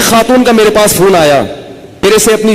ایک خاتون کا میرے پاس فون آیا, میرے سے اپنی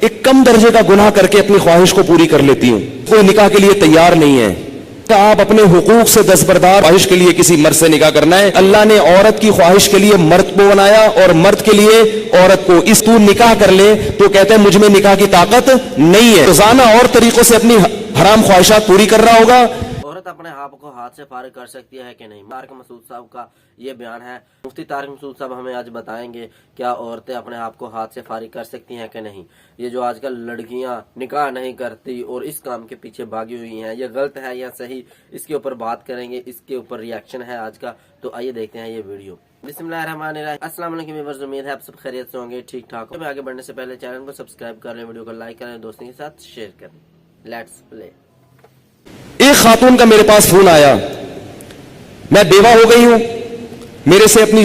ایک کم درجے کا گناہ کر کے اپنی خواہش کو پوری کر لیتی ہوں. کوئی نکاح کے لیے تیار نہیں ہے. آپ اپنے حقوق سے دستبردار, خواہش کے لیے کسی مرد سے نکاح کرنا ہے. اللہ نے عورت کی خواہش کے لیے مرد کو بنایا اور مرد کے لیے عورت کو. اس تو نکاح کر لے تو کہتے ہیں مجھ میں نکاح کی طاقت نہیں ہے. روزانہ اور طریقوں سے اپنی حرام خواہشات پوری کر رہا ہوگا. عورت اپنے آپ کو ہاتھ سے فارغ کر سکتی ہے کہ نہیں؟ طارق مسعود صاحب کا یہ بیان ہے. مفتی طارق مسعود صاحب ہمیں آج بتائیں گے کیا عورتیں اپنے آپ کو ہاتھ سے فارغ کر سکتی ہیں کہ نہیں. یہ جو آج کل لڑکیاں نکاح نہیں کرتی اور اس کام کے پیچھے بھاگی ہوئی ہیں, یہ غلط ہے یا صحیح, اس کے اوپر بات کریں گے. اس کے اوپر ریاکشن ہے آج کا, تو آئیے دیکھتے ہیں یہ ویڈیو. بسم اللہ الرحمن الرحیم. السلام علیکم ویورز, امید ہے آپ سب خیریت سے ہوں گے, ٹھیک ٹھاک. آگے بڑھنے سے پہلے چینل کو سبسکرائب کر لیں, ویڈیو کو لائک کریں, دوستوں کے ساتھ شیئر کریں. لیٹس پلے. ایک خاتون کا میرے پاس فون آیا, میں بیوہ ہو گئی ہوں, میرے سے اپنی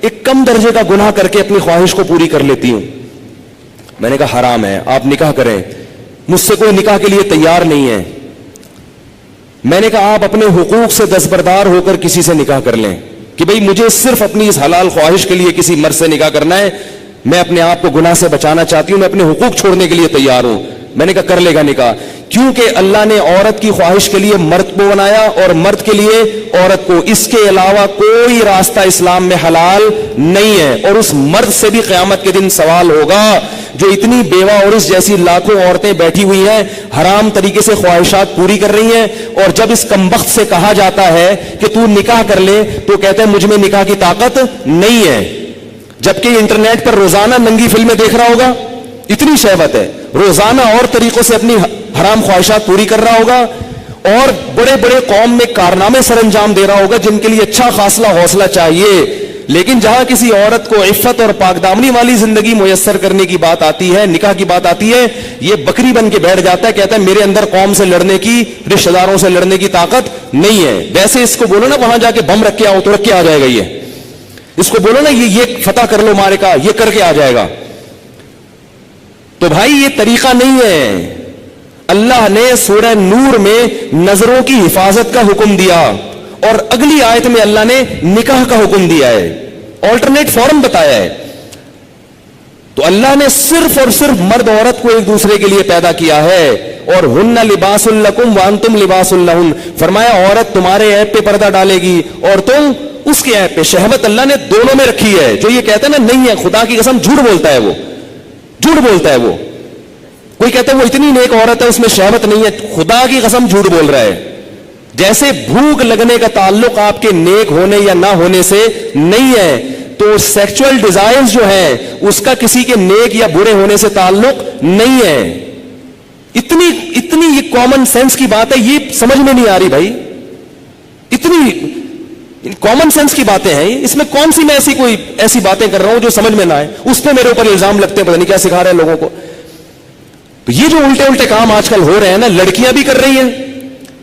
ایک کم درجے کا گناہ کر کے اپنی خواہش کو پوری کر لیتی ہوں. میں نے کہا حرام ہے, آپ نکاح کریں. مجھ سے کوئی نکاح کے لیے تیار نہیں ہے. میں نے کہا آپ اپنے حقوق سے دستبردار ہو کر کسی سے نکاح کر لیں کہ بھئی مجھے صرف اپنی اس حلال خواہش کے لیے کسی مرد سے نکاح کرنا ہے. میں اپنے آپ کو گناہ سے بچانا چاہتی ہوں, میں اپنے حقوق چھوڑنے کے لیے تیار ہوں. میں نے کہا کر لے گا نکاح, کیونکہ اللہ نے عورت کی خواہش کے لیے مرد کو بنایا اور مرد کے لیے عورت کو. اس کے علاوہ کوئی راستہ اسلام میں حلال نہیں ہے. اور اس مرد سے بھی قیامت کے دن سوال ہوگا جو اتنی بیوہ اور اس جیسی لاکھوں عورتیں بیٹھی ہوئی ہیں, حرام طریقے سے خواہشات پوری کر رہی ہیں, اور جب اس کمبخت سے کہا جاتا ہے کہ تو نکاح کر لے تو کہتے ہیں مجھ میں نکاح کی طاقت نہیں ہے. جبکہ انٹرنیٹ پر روزانہ ننگی فلمیں دیکھ رہا ہوگا, اتنی شہوت ہے, روزانہ اور طریقوں سے اپنی حرام خواہشات پوری کر رہا ہوگا, اور بڑے بڑے قوم میں کارنامے سر انجام دے رہا ہوگا جن کے لیے اچھا خاصا حوصلہ چاہیے. لیکن جہاں کسی عورت کو عفت اور پاکدامنی والی زندگی میسر کرنے کی بات آتی ہے, نکاح کی بات آتی ہے, یہ بکری بن کے بیٹھ جاتا ہے, کہتا ہے میرے اندر قوم سے لڑنے کی, رشتہ داروں سے لڑنے کی طاقت نہیں ہے. ویسے اس کو بولو نا وہاں جا کے بم رکھ کے آؤ تو رکھ کے آ جائے گا. اس کو بولو نا یہ فتح کر لو مارے کا, یہ کر کے آ جائے گا. تو بھائی یہ طریقہ نہیں ہے. اللہ نے سورہ نور میں نظروں کی حفاظت کا حکم دیا, اور اگلی آیت میں اللہ نے نکاح کا حکم دیا ہے, آلٹرنیٹ فارم بتایا ہے. تو اللہ نے صرف اور صرف مرد عورت کو ایک دوسرے کے لیے پیدا کیا ہے, اور ہن لباس لکم وانتم لباس لہن. فرمایا عورت تمہارے عیب پہ پردہ ڈالے گی اور تم اس کے عیب پہ. شہوت اللہ نے دونوں میں رکھی ہے. جو یہ کہتا ہے نا نہیں ہے, خدا کی قسم جھوٹ بولتا ہے, وہ جھوٹ بولتا ہے. وہ کوئی کہتا ہے وہ اتنی نیک عورت ہے اس میں شہوت نہیں ہے, خدا کی قسم جھوٹ بول رہا ہے. جیسے بھوک لگنے کا تعلق آپ کے نیک ہونے یا نہ ہونے سے نہیں ہے, تو سیکچول ڈیزائرز جو ہیں اس کا کسی کے نیک یا برے ہونے سے تعلق نہیں ہے. اتنی یہ کامن سینس کی بات ہے, یہ سمجھ میں نہیں آ رہی بھائی. اتنی کامن سینس کی باتیں ہیں, اس میں کون سی میں ایسی باتیں کر رہا ہوں جو سمجھ میں نہ آئے, اس پہ میرے اوپر الزام لگتے ہیں, پتہ نہیں کیا سکھا رہے ہیں لوگوں کو. تو یہ جو الٹے کام آج کل ہو رہے ہیں نا, لڑکیاں بھی کر رہی ہیں,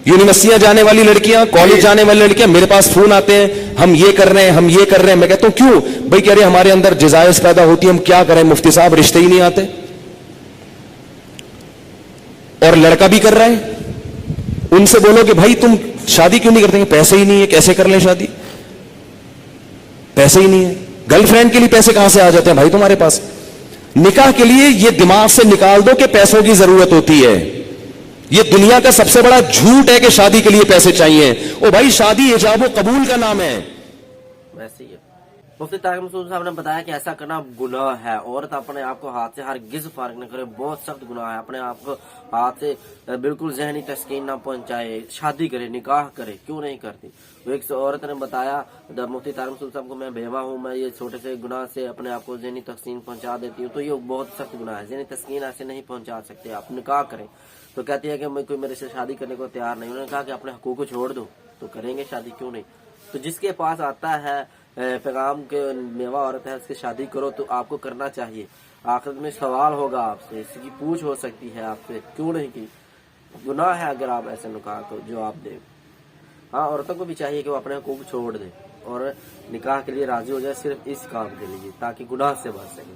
یونیورسٹیاں جانے والی لڑکیاں, کالج جانے والی لڑکیاں, میرے پاس فون آتے ہیں ہم یہ کر رہے ہیں, ہم یہ کر رہے ہیں. میں کہتا ہوں کیوں بھائی؟ کہہ رہے ہمارے اندر جزائز پیدا ہوتی ہے, ہم کیا کریں مفتی صاحب, رشتے ہی نہیں آتے. اور لڑکا بھی کر رہا ہے, ان سے بولو کہ بھائی تم شادی کیوں نہیں کرتے؟ پیسے ہی نہیں ہے, کیسے کر لیں شادی, پیسے ہی نہیں ہے. گرل فرینڈ کے لیے پیسے کہاں سے آ جاتے ہیں بھائی تمہارے پاس؟ نکاح کے لیے یہ دماغ سے نکال دو کہ پیسوں کی ضرورت ہوتی ہے. یہ دنیا کا سب سے بڑا جھوٹ ہے کہ شادی کے لیے پیسے چاہیے. او بھائی شادی ایجاب و قبول کا نام ہے. ویسے ہی مفتی طارق مسعود صاحب نے بتایا کہ ایسا کرنا گناہ ہے. عورت اپنے آپ کو ہاتھ سے ہرگز فارغ نہ کرے, بہت سخت گناہ ہے. اپنے آپ کو ہاتھ سے بالکل ذہنی تسکین نہ پہنچائے, شادی کرے, نکاح کرے, کیوں نہیں کرتی؟ ایک عورت نے بتایا مفتی طارق مسعود صاحب کو, میں بیوہ ہوں, میں یہ چھوٹے سے گناہ سے اپنے آپ کو ذہنی تسکین پہنچا دیتی ہوں. تو یہ بہت سخت گناہ ہے, ذہنی تسکین ایسے نہیں پہنچا سکتے آپ, نکاح کریں. تو کہتی ہے کہ کوئی میرے سے شادی کرنے کو تیار نہیں. انہوں نے کہا کہ اپنے حقوق کو چھوڑ دو تو کریں گے شادی, کیوں نہیں؟ تو جس کے پاس آتا ہے پیغام کے میوہ عورت ہے, اس کی شادی کرو, تو آپ کو کرنا چاہیے. آخرت میں سوال ہوگا آپ سے, اس کی پوچھ ہو سکتی ہے آپ سے, کیوں نہیں کی. گناہ ہے اگر آپ ایسے نکاح کو جو آپ دیں. ہاں, عورتوں کو بھی چاہیے کہ وہ اپنے حقوق چھوڑ دیں اور نکاح کے لیے راضی ہو جائے, صرف اس کام کے لیے, تاکہ گناہ سے بچ سکیں.